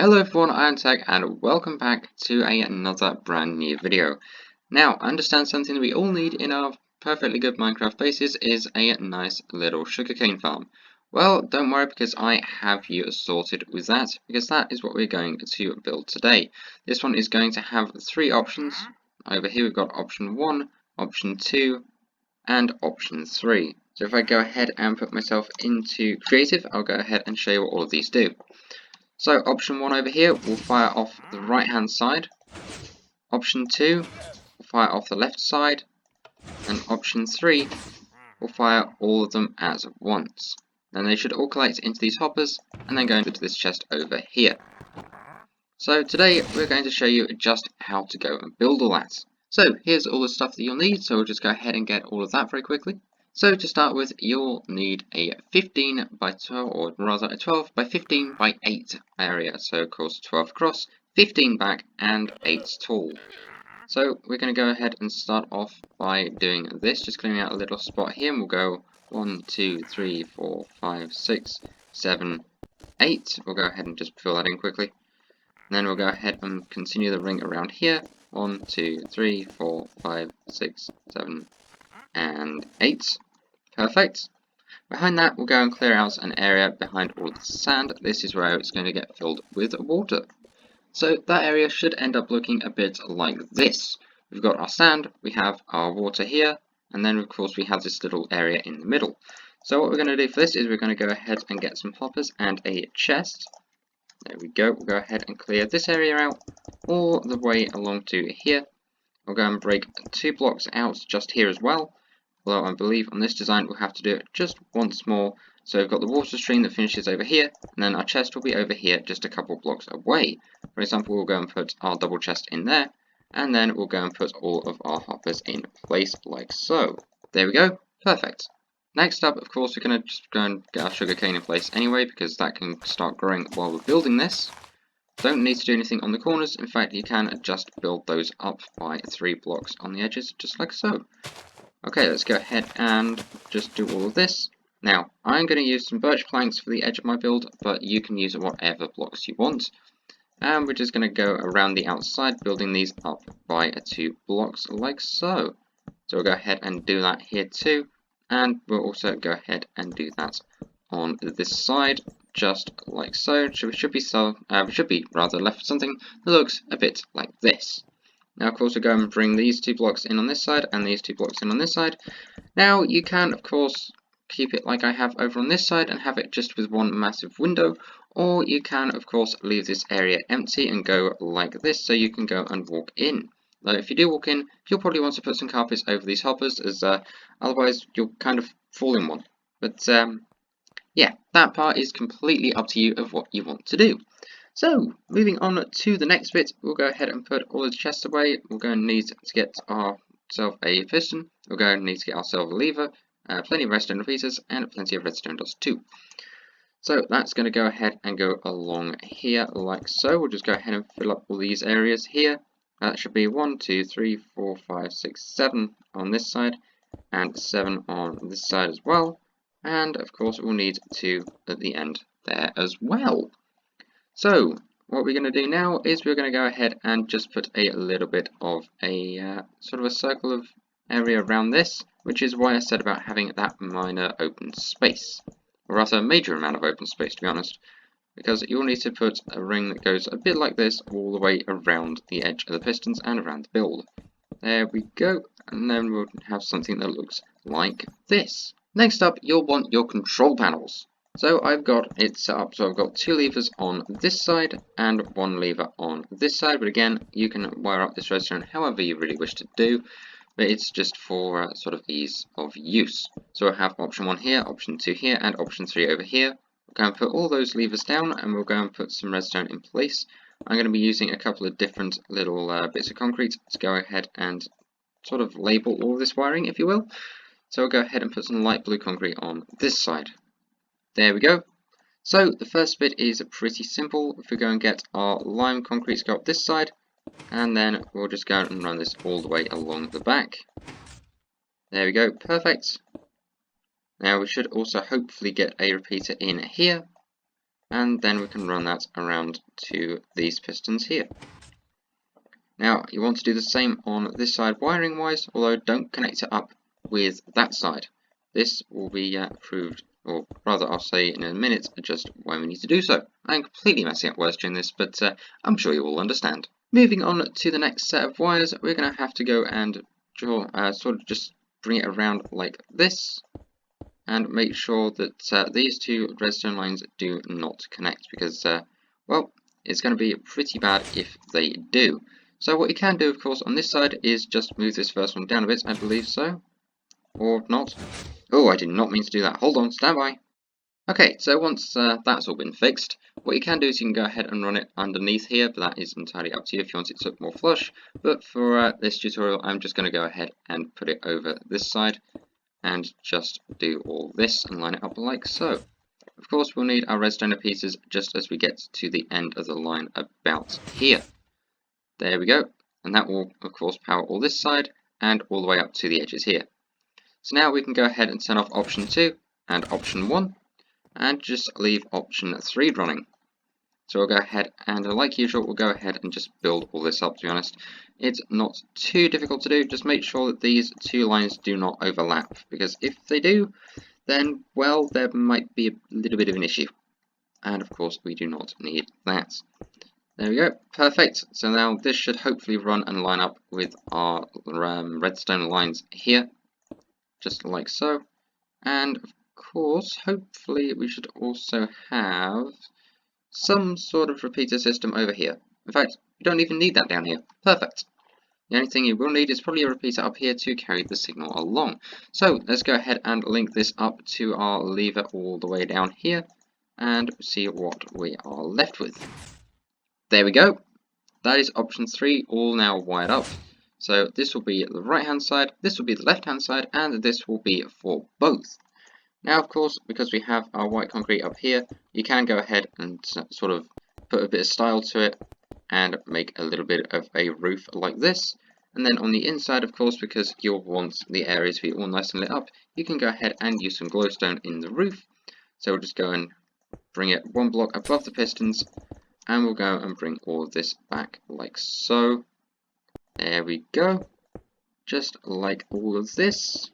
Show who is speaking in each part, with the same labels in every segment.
Speaker 1: Hello everyone, I am Tech and welcome back to another brand new video. Now, I understand something that we all need in our perfectly good Minecraft bases is a nice little sugarcane farm. Well, don't worry because I have you sorted with that, because that is what we're going to build today. This one is going to have three options. Over here we've got option 1, option 2 and option 3. So if I go ahead and put myself into creative, I'll go ahead and show you what all of these do. So option 1 over here will fire off the right hand side, option 2 will fire off the left side, and option 3 will fire all of them at once. Then they should all collect into these hoppers and then go into this chest over here. So today we're going to show you just how to go and build all that. So here's all the stuff that you'll need, so we'll just go ahead and get all of that very quickly. So to start with, you'll need a 15 by 12, or rather a 12 by 15 by 8 area. So of course 12 across, 15 back, and 8 tall. So we're going to go ahead and start off by doing this, just clearing out a little spot here, and we'll go 1, 2, 3, 4, 5, 6, 7, 8. We'll go ahead and just fill that in quickly. And then we'll go ahead and continue the ring around here. 1, 2, 3, 4, 5, 6, 7, and 8. Perfect. Behind that, we'll go and clear out an area behind all the sand. This is where it's going to get filled with water. So that area should end up looking a bit like this. We've got our sand, we have our water here, and then of course we have this little area in the middle. So what we're going to do for this is we're going to go ahead and get some hoppers and a chest. There we go. We'll go ahead and clear this area out all the way along to here. We'll go and break 2 blocks out just here as well. Although I believe on this design we'll have to do it just once more. So we've got the water stream that finishes over here, and then our chest will be over here just a couple blocks away. For example, we'll go and put our double chest in there, and then we'll go and put all of our hoppers in place like so. There we go. Perfect. Next up, of course, we're going to just go and get our sugarcane in place anyway, because that can start growing while we're building this. Don't need to do anything on the corners. In fact, you can just build those up by 3 blocks on the edges, just like so. Okay, let's go ahead and just do all of this. Now, I'm going to use some birch planks for the edge of my build, but you can use whatever blocks you want. And we're just going to go around the outside, building these up by 2 blocks like so. So we'll go ahead and do that here too. And we'll also go ahead and do that on this side, just like so. We should be rather left with something that looks a bit like this. Now, of course, we'll go and bring these 2 blocks in on this side and these 2 blocks in on this side. Now, you can, of course, keep it like I have over on this side and have it just with one massive window, or you can, of course, leave this area empty and go like this so you can go and walk in. Now, if you do walk in, you'll probably want to put some carpets over these hoppers, as otherwise you'll kind of fall in one. But yeah, that part is completely up to you of what you want to do. So, moving on to the next bit, we'll go ahead and put all the chests away. We'll go and need to get ourselves a piston. We'll go and need to get ourselves a lever, plenty of redstone repeaters, and plenty of redstone dots too. So that's going to go ahead and go along here like so. We'll just go ahead and fill up all these areas here. That should be 1, 2, 3, 4, 5, 6, 7 on this side, and 7 on this side as well. And of course we'll need 2 at the end there as well. So what we're going to do now is we're going to go ahead and just put a little bit of a sort of a circle of area around this, which is why I said about having that minor open space, or rather a major amount of open space to be honest, because you'll need to put a ring that goes a bit like this all the way around the edge of the pistons and around the build. There we go, and then we'll have something that looks like this. Next up, you'll want your control panels. So I've got it set up, so I've got 2 levers on this side and 1 lever on this side, but again, you can wire up this redstone however you really wish to do, but it's just for sort of ease of use. So I have option 1 here, option 2 here, and option 3 over here. We'll go and put all those levers down, and we'll go and put some redstone in place. I'm going to be using a couple of different little bits of concrete to go ahead and sort of label all of this wiring, if you will. So we'll go ahead and put some light blue concrete on this side. There we go. So the first bit is pretty simple. If we go and get our lime concrete to go up this side, and then we'll just go and run this all the way along the back. There we go, perfect. Now we should also hopefully get a repeater in here. and then we can run that around to these pistons here. Now you want to do the same on this side wiring wise, although don't connect it up with that side. This will be proved, or rather I'll say in a minute just why we need to do so. I'm completely messing up words during this, but I'm sure you will understand. Moving on to the next set of wires, we're going to have to go and draw, sort of just bring it around like this, and make sure that these two redstone lines do not connect, because well, it's going to be pretty bad if they do. So what you can do, of course, on this side is just move this first one down a bit, I believe so. Or not. Oh, I did not mean to do that. Hold on, stand by. Okay, so once that's all been fixed, what you can do is you can go ahead and run it underneath here, but that is entirely up to you if you want it to look more flush. But for this tutorial, I'm just going to go ahead and put it over this side, and just do all this and line it up like so. Of course, we'll need our redstone pieces just as we get to the end of the line about here. There we go, and that will of course power all this side and all the way up to the edges here. So now we can go ahead and turn off option 2 and option 1 and just leave option 3 running. So we'll go ahead and like usual we'll go ahead and just build all this up. To be honest, it's not too difficult to do, just make sure that these two lines do not overlap, because if they do, then well, there might be a little bit of an issue, and of course we do not need that. There we go, perfect. So now this should hopefully run and line up with our redstone lines here, just like so. And of course, hopefully we should also have some sort of repeater system over here. In fact, you don't even need that down here. Perfect. The only thing you will need is probably a repeater up here to carry the signal along. So let's go ahead and link this up to our lever all the way down here and see what we are left with. There we go. That is option 3 all now wired up. So this will be the right hand side, this will be the left hand side, and this will be for both. Now of course, because we have our white concrete up here, you can go ahead and sort of put a bit of style to it and make a little bit of a roof like this. And then on the inside, of course, because you'll want the area to be all nice and lit up, you can go ahead and use some glowstone in the roof. So we'll just go and bring it one block above the pistons, and we'll go and bring all of this back like so. There we go, just like all of this.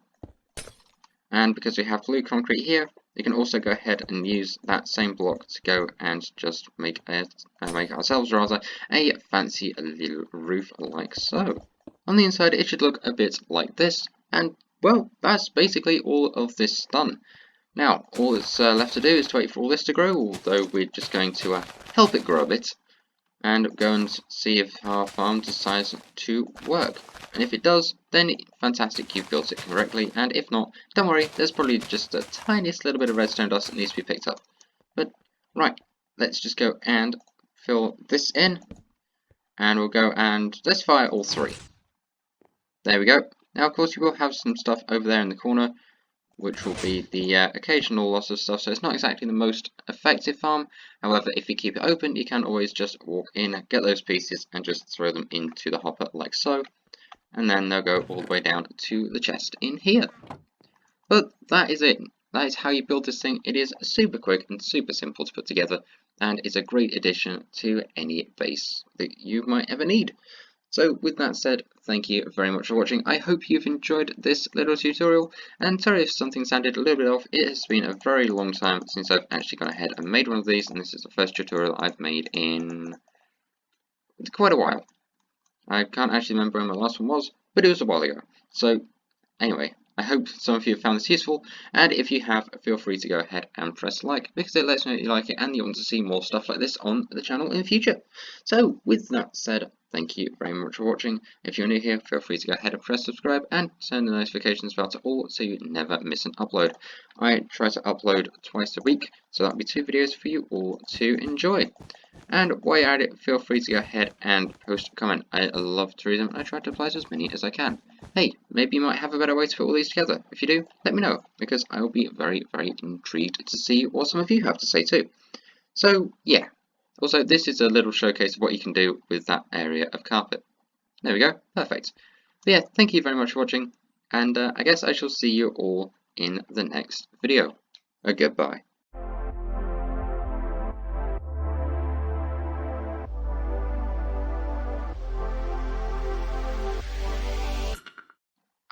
Speaker 1: And because we have blue concrete here, you can also go ahead and use that same block to go and just make ourselves rather a fancy little roof like so. On the inside it should look a bit like this, and well, that's basically all of this done. Now all that's left to do is to wait for all this to grow, although we're just going to help it grow a bit and go and see if our farm decides to work. And if it does, then fantastic, you've built it correctly, and if not, don't worry, there's probably just a tiniest little bit of redstone dust that needs to be picked up. But right, let's just go and fill this in, and we'll go and let's fire all 3. There we go. Now of course you will have some stuff over there in the corner, which will be the occasional loss of stuff, so it's not exactly the most effective farm. However, if you keep it open, you can always just walk in, get those pieces, and just throw them into the hopper like so, and then they'll go all the way down to the chest in here. But that is it. That is how you build this thing. It is super quick and super simple to put together, and is a great addition to any base that you might ever need. So with that said, thank you very much for watching. I hope you've enjoyed this little tutorial, and sorry if something sounded a little bit off. It has been a very long time since I've actually gone ahead and made one of these, and this is the first tutorial I've made in quite a while. I can't actually remember when my last one was, but it was a while ago. So anyway, I hope some of you have found this useful, and if you have, feel free to go ahead and press like, because it lets me know that you like it and you want to see more stuff like this on the channel in the future. So with that said, thank you very much for watching. If you're new here, feel free to go ahead and press subscribe and turn the notifications bell to all so you never miss an upload. I try to upload twice a week, so that'll be 2 videos for you all to enjoy. And while you're at it, feel free to go ahead and post a comment. I love to read them, and I try to reply to as many as I can. Hey, maybe you might have a better way to put all these together. If you do, let me know, because I will be very, very intrigued to see what some of you have to say too. So, yeah. Also, this is a little showcase of what you can do with that area of carpet. There we go, perfect. But yeah, thank you very much for watching, and I guess I shall see you all in the next video. Goodbye.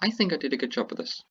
Speaker 1: I think I did a good job with this.